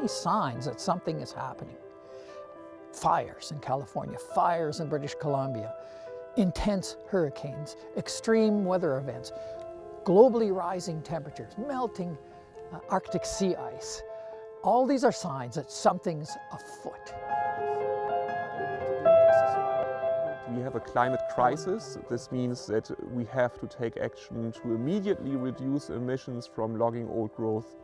many signs that something is happening. Fires in California, fires in British Columbia, intense hurricanes, extreme weather events, globally rising temperatures, melting Arctic sea ice. All these are signs that something's afoot. We have a climate crisis. This means that we have to take action to immediately reduce emissions from logging old growth.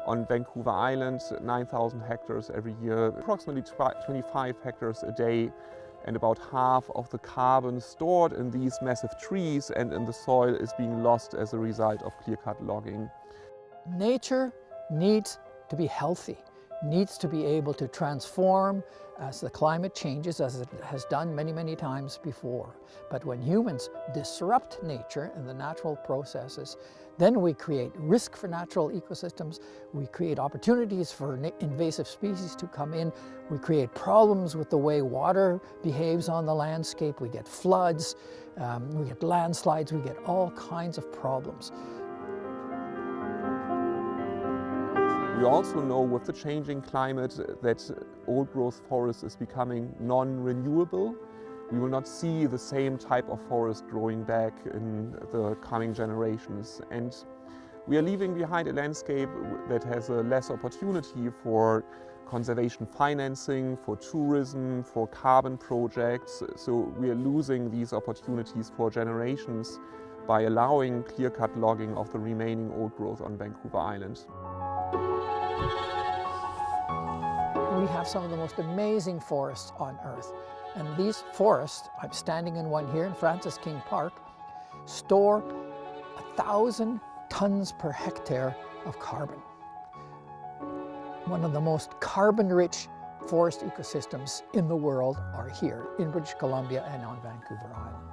On Vancouver Island, 9,000 hectares every year, approximately 25 hectares a day, and about half of the carbon stored in these massive trees and in the soil is being lost as a result of clear-cut logging. Nature needs to be healthy, needs to be able to transform as the climate changes, as it has done many, many times before. But when humans disrupt nature and the natural processes, then we create risk for natural ecosystems, we create opportunities for invasive species to come in, we create problems with the way water behaves on the landscape, we get floods, we get landslides, we get all kinds of problems. We also know with the changing climate that old growth forest is becoming non-renewable. We will not see the same type of forest growing back in the coming generations. And we are leaving behind a landscape that has a less opportunity for conservation financing, for tourism, for carbon projects. So we are losing these opportunities for generations by allowing clear-cut logging of the remaining old growth on Vancouver Island. We have some of the most amazing forests on Earth. And these forests, I'm standing in one here in Francis King Park, store 1,000 tons per hectare of carbon. One of the most carbon-rich forest ecosystems in the world are here in British Columbia and on Vancouver Island.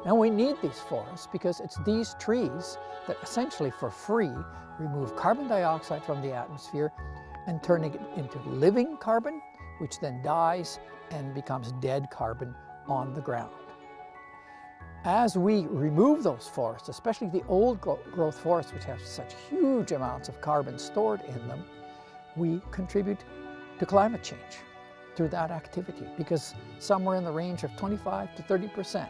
And we need these forests because it's these trees that essentially for free remove carbon dioxide from the atmosphere and turning it into living carbon, which then dies and becomes dead carbon on the ground. As we remove those forests, especially the old growth forests, which have such huge amounts of carbon stored in them, we contribute to climate change through that activity, because somewhere in the range of 25 to 30%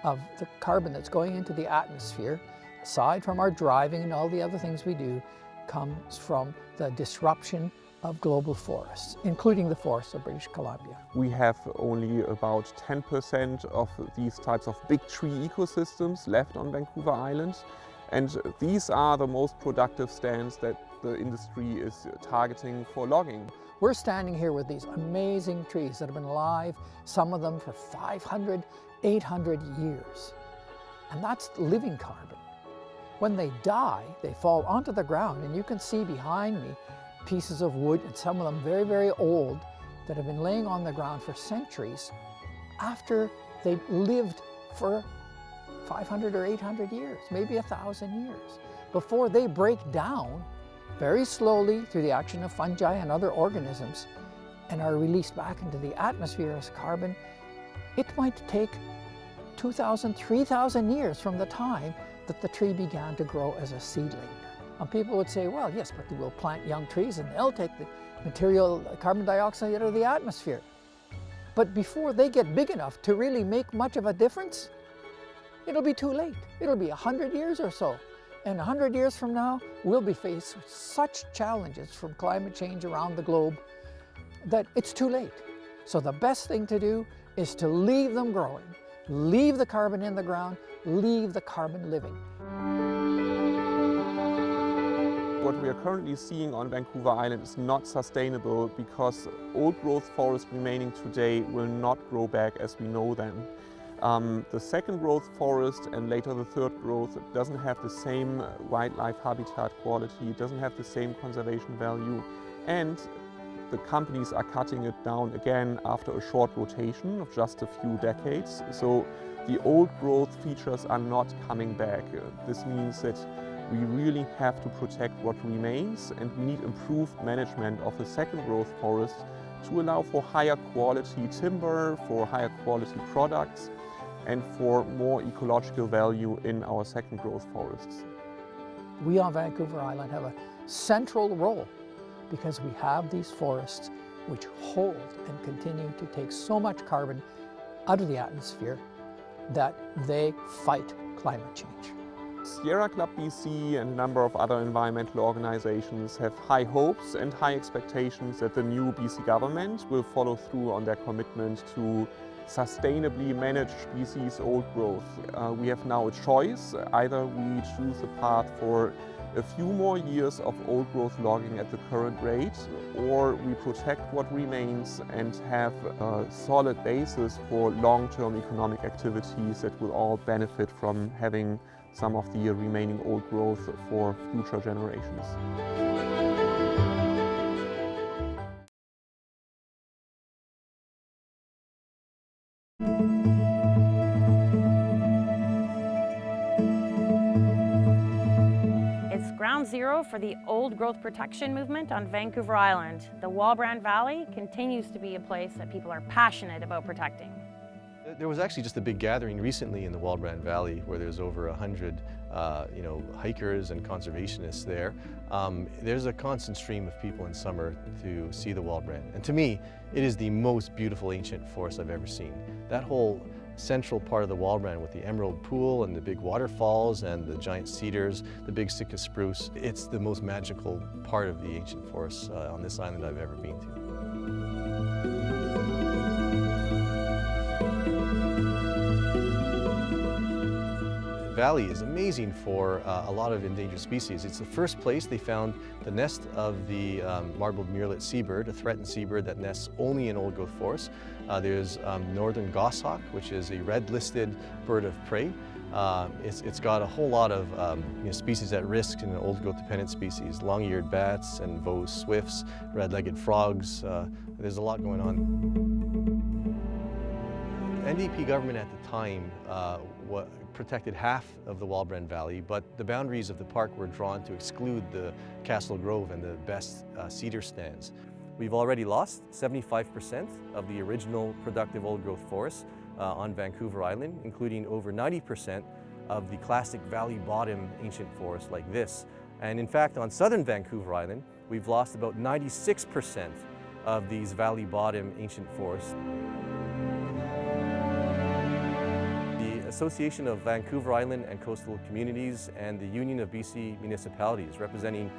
of the carbon that's going into the atmosphere, aside from our driving and all the other things we do, comes from the disruption of global forests, including the forests of British Columbia. We have only about 10% of these types of big tree ecosystems left on Vancouver Island, and these are the most productive stands that the industry is targeting for logging. We're standing here with these amazing trees that have been alive, some of them for 500, 800 years. And that's living carbon. When they die, they fall onto the ground, and you can see behind me pieces of wood, and some of them very, very old, that have been laying on the ground for centuries after they lived for 500 or 800 years, maybe 1,000 years. Before they break down very slowly through the action of fungi and other organisms and are released back into the atmosphere as carbon, it might take 2,000, 3,000 years from the time that the tree began to grow as a seedling. And people would say, well, yes, but we'll plant young trees and they'll take the material carbon dioxide out of the atmosphere. But before they get big enough to really make much of a difference, it'll be too late. It'll be 100 years or so. And 100 years from now, we'll be faced with such challenges from climate change around the globe that it's too late. So the best thing to do is to leave them growing, leave the carbon in the ground, leave the carbon living. What we are currently seeing on Vancouver Island is not sustainable because old growth forests remaining today will not grow back as we know them. The second growth forest and later the third growth doesn't have the same wildlife habitat quality, doesn't have the same conservation value, and the companies are cutting it down again after a short rotation of just a few decades. So the old growth features are not coming back. This means that we really have to protect what remains, and we need improved management of the second growth forest to allow for higher quality timber, for higher quality products, and for more ecological value in our second growth forests. We on Vancouver Island have a central role because we have these forests which hold and continue to take so much carbon out of the atmosphere that they fight climate change. Sierra Club BC and a number of other environmental organizations have high hopes and high expectations that the new BC government will follow through on their commitment to sustainably manage BC's old growth. We have now a choice. Either we choose a path for a few more years of old growth logging at the current rate, or we protect what remains and have a solid basis for long-term economic activities that will all benefit from having some of the remaining old growth for future generations. It's ground zero for the old growth protection movement on Vancouver Island. The Walbrand Valley continues to be a place that people are passionate about protecting. There was actually just a big gathering recently in the Walbrand Valley where there's over 100 hikers and conservationists there. There's a constant stream of people in summer to see the Walbrand. And to me, it is the most beautiful ancient forest I've ever seen. That whole central part of the Walbrand with the emerald pool and the big waterfalls and the giant cedars, the big Sitka spruce, it's the most magical part of the ancient forest on this island I've ever been to. The valley is amazing for a lot of endangered species. It's the first place they found the nest of the marbled murrelet seabird, a threatened seabird that nests only in old growth forests. There's northern goshawk, which is a red-listed bird of prey. It's got a whole lot of species at risk in old growth dependent species, long-eared bats and Vos's swifts, red-legged frogs. There's a lot going on. NDP government at the time protected half of the Walbrand Valley, but the boundaries of the park were drawn to exclude the Castle Grove and the best cedar stands. We've already lost 75% of the original productive old growth forests on Vancouver Island, including over 90% of the classic valley bottom ancient forest like this. And in fact, on southern Vancouver Island, we've lost about 96% of these valley bottom ancient forests. Association of Vancouver Island and Coastal Communities and the Union of BC Municipalities, representing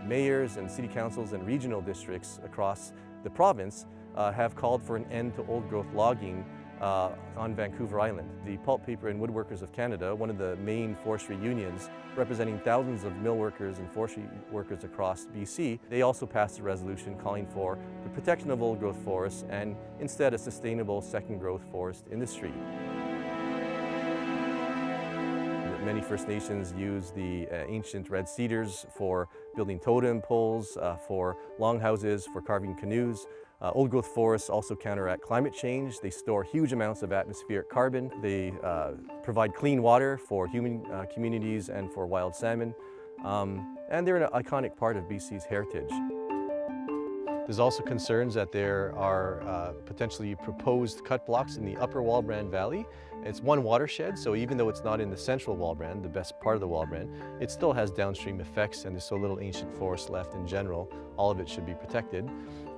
mayors and city councils and regional districts across the province, have called for an end to old growth logging on Vancouver Island. The Pulp, Paper and Woodworkers of Canada, one of the main forestry unions representing thousands of mill workers and forestry workers across BC, they also passed a resolution calling for the protection of old growth forests and instead a sustainable second growth forest industry. Many First Nations use the ancient red cedars for building totem poles, for longhouses, for carving canoes. Old growth forests also counteract climate change. They store huge amounts of atmospheric carbon. They provide clean water for human communities and for wild salmon. And they're an iconic part of BC's heritage. There's also concerns that there are potentially proposed cut blocks in the upper Walbrand Valley. It's one watershed, so even though it's not in the central Walbrand, the best part of the Walbrand, it still has downstream effects and there's so little ancient forest left in general. All of it should be protected.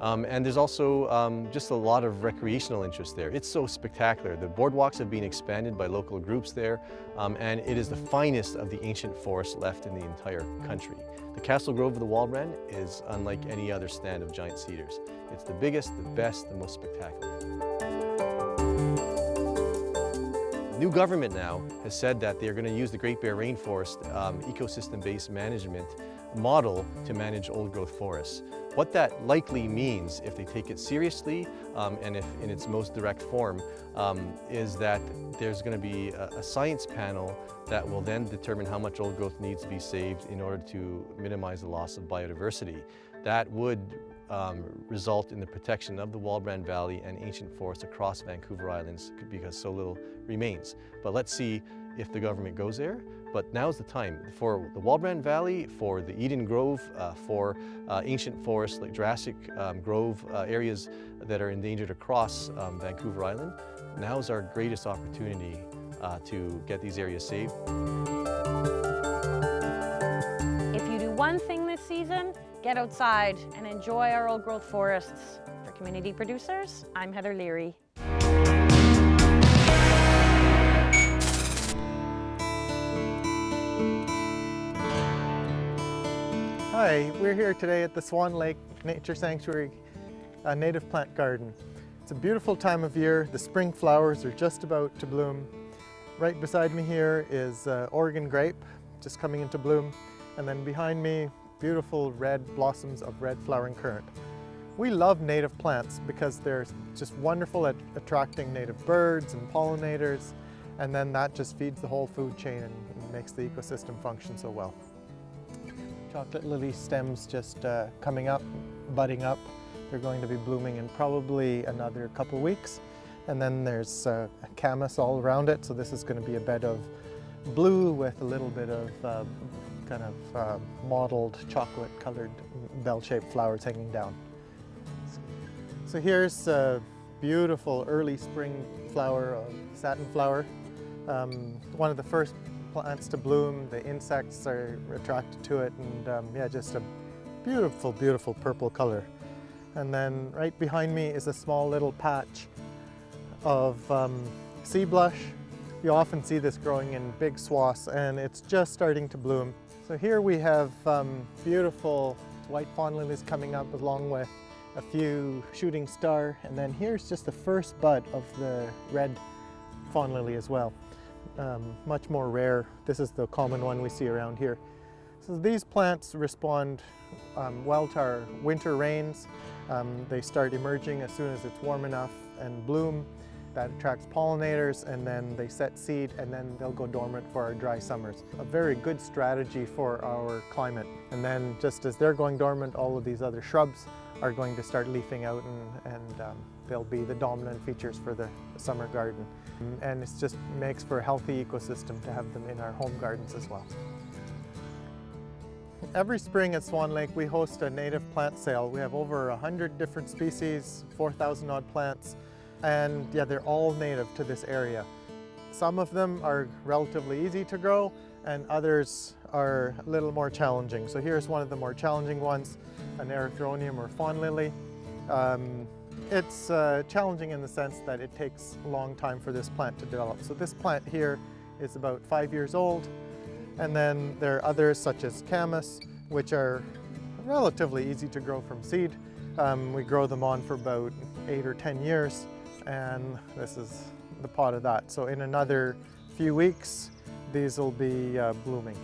And there's also just a lot of recreational interest there. It's so spectacular. The boardwalks have been expanded by local groups there, and it is the finest of the ancient forests left in the entire country. The Castle Grove of the Walbrand is unlike any other stand of giant cedars. It's the biggest, the best, the most spectacular. The new government now has said that they're going to use the Great Bear Rainforest ecosystem-based management model to manage old growth forests. What that likely means, if they take it seriously and if in its most direct form, is that there's going to be a science panel that will then determine how much old growth needs to be saved in order to minimize the loss of biodiversity. That would result in the protection of the Walbrand Valley and ancient forests across Vancouver Islands because so little remains. But let's see if the government goes there. But now's the time for the Walbrand Valley, for the Eden Grove, for ancient forests like Jurassic Grove areas that are endangered across Vancouver Island. Now's our greatest opportunity to get these areas saved. If you do one thing this season, Get outside and enjoy our old growth forests. For Community Producers, I'm Heather Leary. Hi, we're here today at the Swan Lake Nature Sanctuary Native Plant Garden. It's a beautiful time of year. The spring flowers are just about to bloom. Right beside me here is Oregon grape, just coming into bloom. And then behind me, beautiful red blossoms of red flowering currant. We love native plants because they're just wonderful at attracting native birds and pollinators, and then that just feeds the whole food chain and makes the ecosystem function so well. Chocolate lily stems just coming up, budding up. They're going to be blooming in probably another couple weeks. And then there's camas all around it, so this is going to be a bed of blue with a little bit of kind of mottled chocolate colored bell-shaped flowers hanging down. So here's a beautiful early spring flower, satin flower. One of the first plants to bloom. The insects are attracted to it, and yeah, just a beautiful, beautiful purple color. And then right behind me is a small little patch of sea blush. You often see this growing in big swaths, and it's just starting to bloom. So here we have beautiful white fawn lilies coming up along with a few shooting star, and then here's just the first bud of the red fawn lily as well. Much more rare. This is the common one we see around here. So these plants respond well to our winter rains. They start emerging as soon as it's warm enough and bloom. That attracts pollinators, and then they set seed, and then they'll go dormant for our dry summers. A very good strategy for our climate. And then just as they're going dormant, all of these other shrubs are going to start leafing out, and they'll be the dominant features for the summer garden. And it just makes for a healthy ecosystem to have them in our home gardens as well. Every spring at Swan Lake we host a native plant sale. We have over 100 different species, 4,000 odd plants, and yeah, they're all native to this area. Some of them are relatively easy to grow, and others are a little more challenging. So here's one of the more challenging ones, an erythronium or fawn lily. It's challenging in the sense that it takes a long time for this plant to develop. So this plant here is about 5 years old, and then there are others such as camas, which are relatively easy to grow from seed. We grow them on for about 8 or 10 years, and this is the pot of that. So in another few weeks, these will be blooming.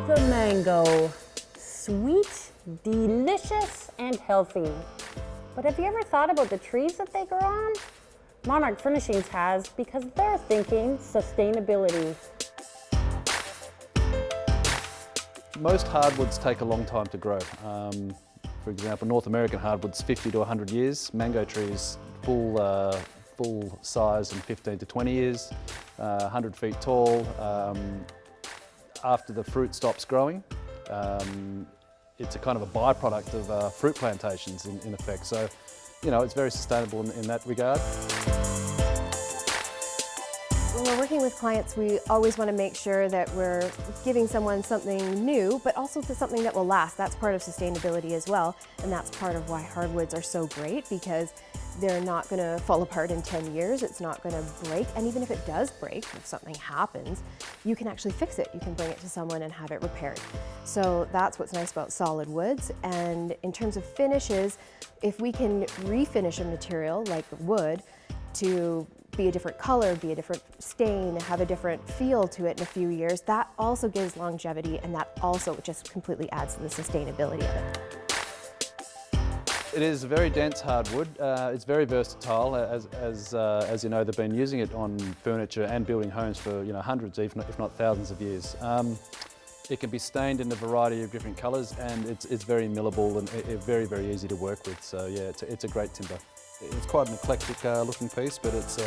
The mango. Sweet, delicious, and healthy. But have you ever thought about the trees that they grow on? Monarch Furnishings has, because they're thinking sustainability. Most hardwoods take a long time to grow. For example, North American hardwoods 50 to 100 years, mango trees full size in 15 to 20 years, 100 feet tall. After the fruit stops growing, it's a kind of a byproduct of fruit plantations in effect. So, you know, it's very sustainable in that regard. When we're working with clients, we always want to make sure that we're giving someone something new, but also to something that will last. That's part of sustainability as well, and that's part of why hardwoods are so great, because they're not going to fall apart in 10 years. It's not going to break, and even if it does break, if something happens, you can actually fix it. You can bring it to someone and have it repaired. So that's what's nice about solid woods. And in terms of finishes, if we can refinish a material like wood to be a different color, be a different stain, have a different feel to it in a few years, that also gives longevity, and that also just completely adds to the sustainability of it. It is a very dense hardwood. It's very versatile. As you know, they've been using it on furniture and building homes for hundreds, if not thousands of years. It can be stained in a variety of different colours, and it's very millable and very, very easy to work with. So yeah, it's a great timber. It's quite an eclectic looking piece, but it's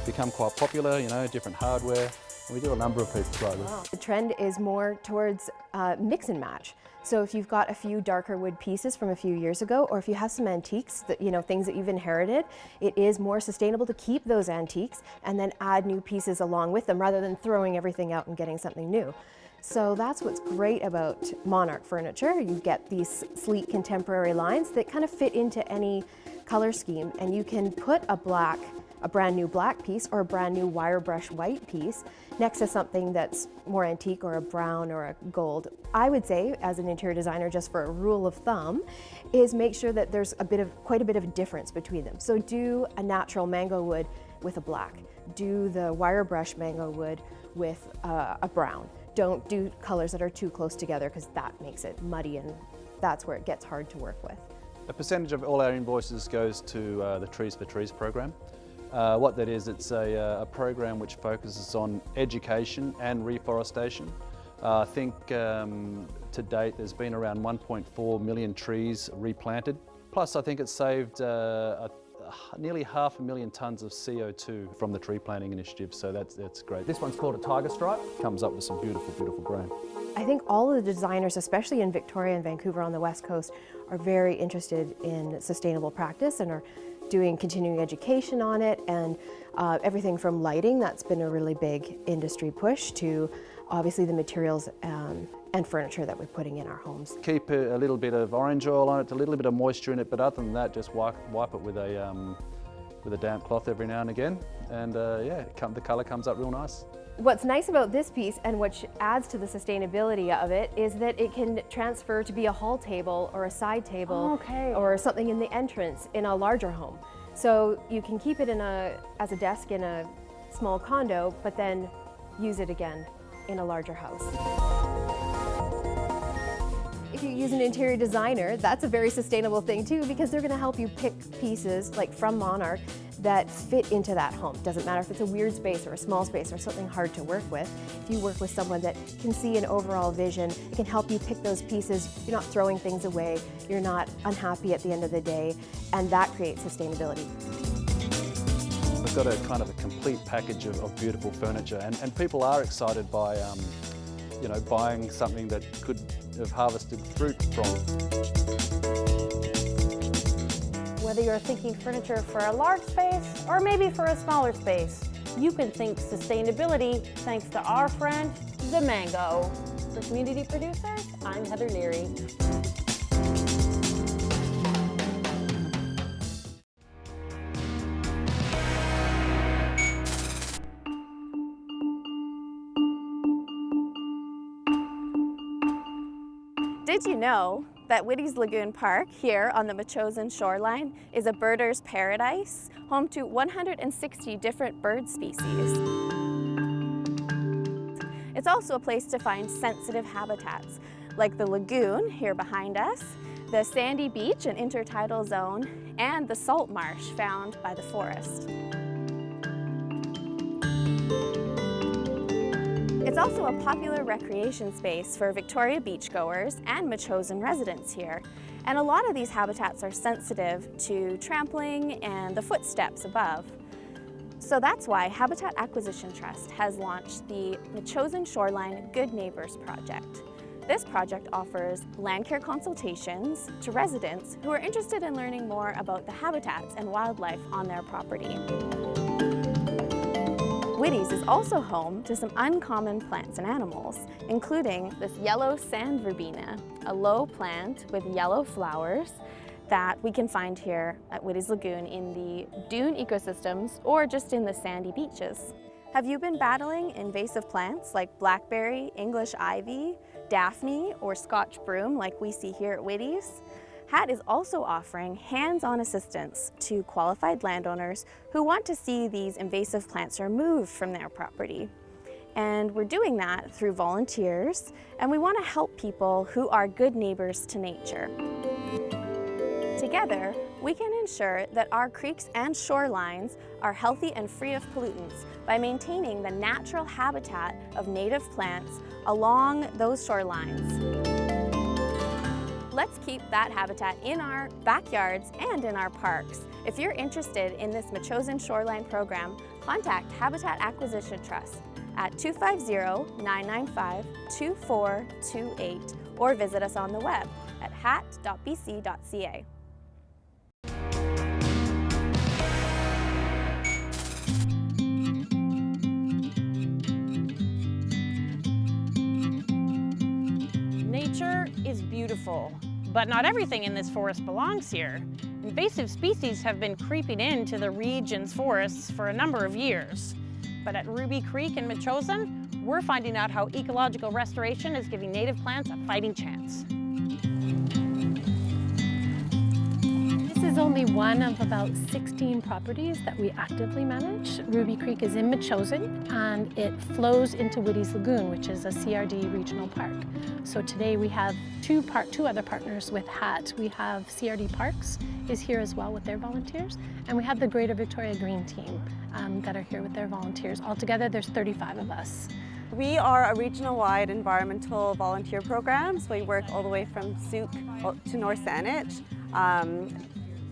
become quite popular, different hardware, We do a number of pieces like this. The trend is more towards mix and match. So if you've got a few darker wood pieces from a few years ago, or if you have some antiques, that, you know, things that you've inherited, it is more sustainable to keep those antiques and then add new pieces along with them rather than throwing everything out and getting something new. So that's what's great about Monarch furniture. You get these sleek contemporary lines that kind of fit into any color scheme, and you can put a brand new black piece or a brand new wire brush white piece next to something that's more antique or a brown or a gold. I would say, as an interior designer, just for a rule of thumb, is make sure that there's quite a bit of difference between them. So do a natural mango wood with a black. Do the wire brush mango wood with a brown. Don't do colors that are too close together because that makes it muddy, and that's where it gets hard to work with. A percentage of all our invoices goes to the Trees for Trees program. What that is, it's a program which focuses on education and reforestation. I think to date there's been around 1.4 million trees replanted. Plus I think it's saved nearly 500,000 tonnes of CO2 from the tree planting initiative, so that's great. This one's called a tiger stripe. Comes up with some beautiful, beautiful grain. I think all of the designers, especially in Victoria and Vancouver on the West Coast, are very interested in sustainable practice and are doing continuing education on it, and everything from lighting, that's been a really big industry push, to obviously the materials and furniture that we're putting in our homes. Keep a little bit of orange oil on it, a little bit of moisture in it, but other than that, just wipe it with a damp cloth every now and again, and yeah, the colour comes up real nice. What's nice about this piece, and which adds to the sustainability of it, is that it can transfer to be a hall table or a side table or something in the entrance in a larger home. So you can keep it as a desk in a small condo, but then use it again in a larger house. If you use an interior designer, that's a very sustainable thing too, because they're going to help you pick pieces like from Monarch that fit into that home. Doesn't matter if it's a weird space or a small space or something hard to work with. If you work with someone that can see an overall vision, it can help you pick those pieces. You're not throwing things away, you're not unhappy at the end of the day, and that creates sustainability. We've got a kind of a complete package of beautiful furniture, and people are excited by you know, buying something that could have harvested fruit from. Whether you're thinking furniture for a large space or maybe for a smaller space, you can think sustainability thanks to our friend, the mango. For Community Producers, I'm Heather Leary. Did you know that Whitty's Lagoon Park here on the Metchosin shoreline is a birder's paradise, home to 160 different bird species? It's also a place to find sensitive habitats, like the lagoon here behind us, the sandy beach and intertidal zone, and the salt marsh found by the forest. It's also a popular recreation space for Victoria beachgoers and Metchosin residents here. And a lot of these habitats are sensitive to trampling and the footsteps above. So that's why Habitat Acquisition Trust has launched the Metchosin Shoreline Good Neighbours project. This project offers land care consultations to residents who are interested in learning more about the habitats and wildlife on their property. Whitty's is also home to some uncommon plants and animals, including this yellow sand verbena, a low plant with yellow flowers that we can find here at Whitty's Lagoon in the dune ecosystems or just in the sandy beaches. Have you been battling invasive plants like blackberry, English ivy, Daphne, or Scotch broom like we see here at Whitty's? HAT is also offering hands-on assistance to qualified landowners who want to see these invasive plants removed from their property. And we're doing that through volunteers, and we want to help people who are good neighbors to nature. Together, we can ensure that our creeks and shorelines are healthy and free of pollutants by maintaining the natural habitat of native plants along those shorelines. Let's keep that habitat in our backyards and in our parks. If you're interested in this Metchosin Shoreline program, contact Habitat Acquisition Trust at 250-995-2428 or visit us on the web at hat.bc.ca. Nature is beautiful, but not everything in this forest belongs here. Invasive species have been creeping into the region's forests for a number of years. But at Ruby Creek in Metchosin, we're finding out how ecological restoration is giving native plants a fighting chance. This is only one of about 16 properties that we actively manage. Ruby Creek is in Metchosin and it flows into Witty's Lagoon, which is a CRD regional park. So today we have two other partners with HAT. We have CRD Parks is here as well with their volunteers, and we have the Greater Victoria Green Team that are here with their volunteers. Altogether, there's 35 of us. We are a regional-wide environmental volunteer program, so we work all the way from Souk to North Saanich,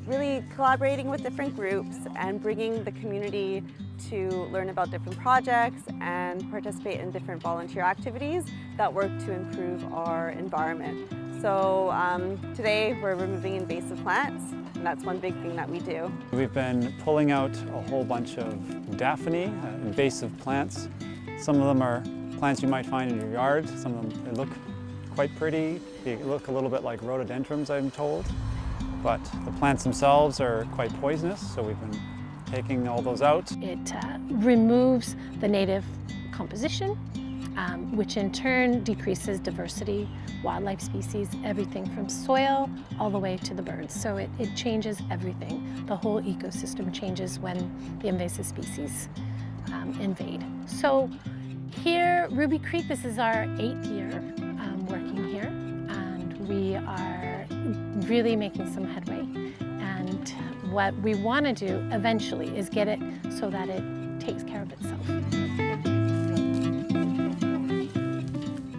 really collaborating with different groups and bringing the community to learn about different projects and participate in different volunteer activities that work to improve our environment. So today we're removing invasive plants, and that's one big thing that we do. We've been pulling out a whole bunch of daphne, invasive plants. Some of them are plants you might find in your yard. Some of them they look quite pretty. They look a little bit like rhododendrons, I'm told. But the plants themselves are quite poisonous, so we've been taking all those out. It removes the native composition, which in turn decreases diversity, wildlife species, everything from soil all the way to the birds. So it changes everything. The whole ecosystem changes when the invasive species invade. So here, Ruby Creek, this is our 8th year working here, and we are really making some headway. And what we want to do eventually is get it so that it takes care of itself.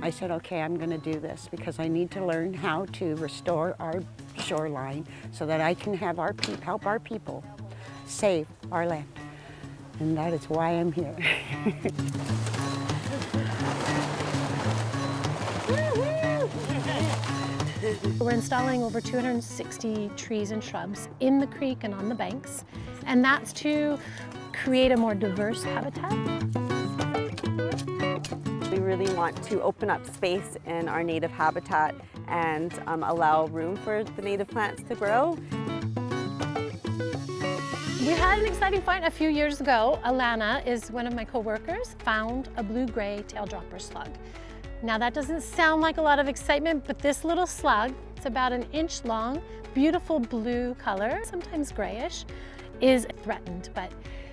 I said, okay, I'm going to do this because I need to learn how to restore our shoreline so that I can have help our people save our land. And that is why I'm here. We're installing over 260 trees and shrubs in the creek and on the banks, and that's to create a more diverse habitat. We really want to open up space in our native habitat and allow room for the native plants to grow. We had an exciting find a few years ago. Alana is one of my co-workers, found a blue-gray tail dropper slug. Now that doesn't sound like a lot of excitement, but this little slug, it's about an inch long, beautiful blue color, sometimes grayish, is threatened. But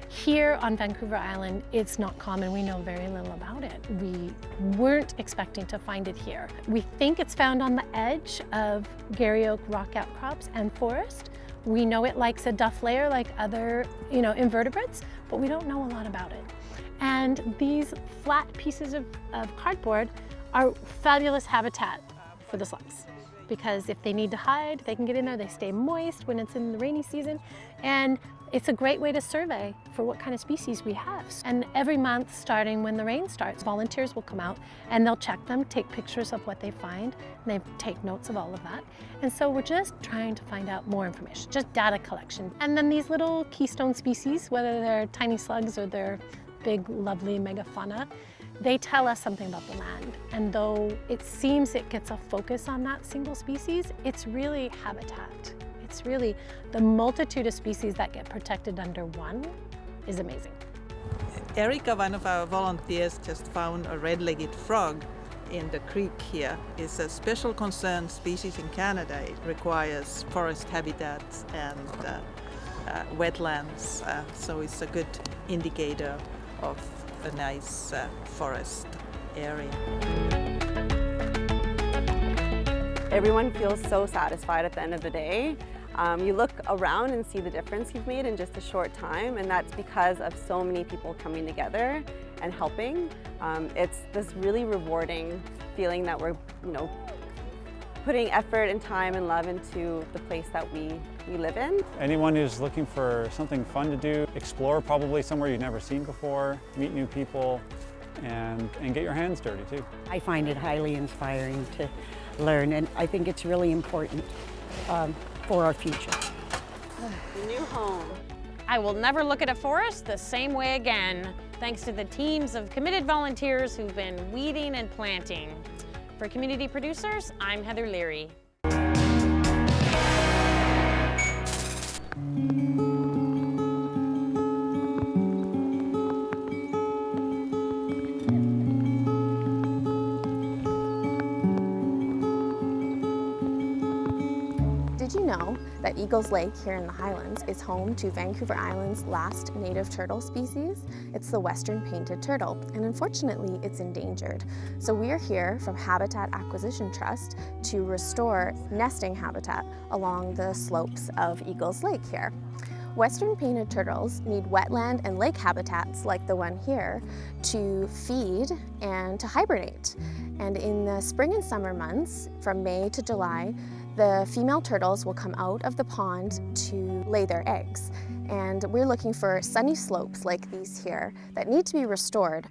here on Vancouver Island, it's not common. We know very little about it. We weren't expecting to find it here. We think it's found on the edge of Garry Oak rock outcrops and forest. We know it likes a duff layer like other, invertebrates, but we don't know a lot about it. And these flat pieces of cardboard are fabulous habitat for the slugs, because if they need to hide, they can get in there. They stay moist when it's in the rainy season, and it's a great way to survey for what kind of species we have. And every month, starting when the rain starts, volunteers will come out and they'll check them, take pictures of what they find, and they take notes of all of that. And so we're just trying to find out more information, just data collection. And then these little keystone species, whether they're tiny slugs or they're big, lovely megafauna, they tell us something about the land. And though it seems it gets a focus on that single species, it's really habitat. It's really the multitude of species that get protected under one is amazing. Erica, one of our volunteers, just found a red-legged frog in the creek here. It's a special concern species in Canada. It requires forest habitats and wetlands, so it's a good indicator of a nice forest area. Everyone feels so satisfied at the end of the day. You look around and see the difference you've made in just a short time, and that's because of so many people coming together and helping. It's this really rewarding feeling that we're, putting effort and time and love into the place that we live in. Anyone who's looking for something fun to do, explore probably somewhere you've never seen before, meet new people, and get your hands dirty too. I find it highly inspiring to learn, and I think it's really important for our future. New home. I will never look at a forest the same way again, thanks to the teams of committed volunteers who've been weeding and planting. For Community Producers, I'm Heather Leary. Did you know that Eagles Lake here in the Highlands is home to Vancouver Island's last native turtle species? It's the western painted turtle, and unfortunately it's endangered. So we are here from Habitat Acquisition Trust to restore nesting habitat along the slopes of Eagles Lake here. Western painted turtles need wetland and lake habitats like the one here to feed and to hibernate. And in the spring and summer months, from May to July, the female turtles will come out of the pond to lay their eggs. And we're looking for sunny slopes like these here that need to be restored.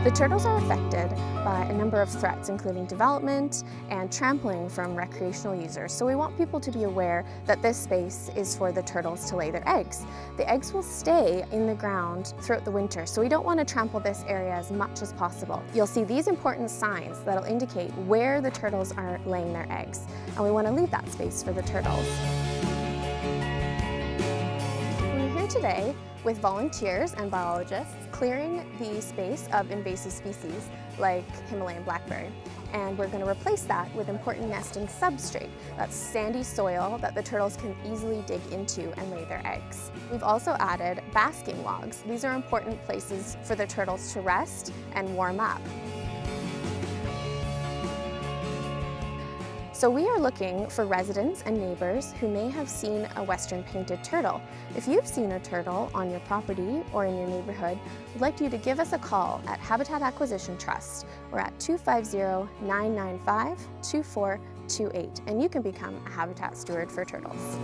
The turtles are affected by a number of threats, including development and trampling from recreational users. So we want people to be aware that this space is for the turtles to lay their eggs. The eggs will stay in the ground throughout the winter, so we don't want to trample this area as much as possible. You'll see these important signs that'll indicate where the turtles are laying their eggs, and we want to leave that space for the turtles. We're here today with volunteers and biologists clearing the space of invasive species like Himalayan blackberry. And we're going to replace that with important nesting substrate. That's sandy soil that the turtles can easily dig into and lay their eggs. We've also added basking logs. These are important places for the turtles to rest and warm up. So we are looking for residents and neighbors who may have seen a western painted turtle. If you've seen a turtle on your property or in your neighborhood, we'd like you to give us a call at Habitat Acquisition Trust. We're at 250-995-2428, and you can become a habitat steward for turtles.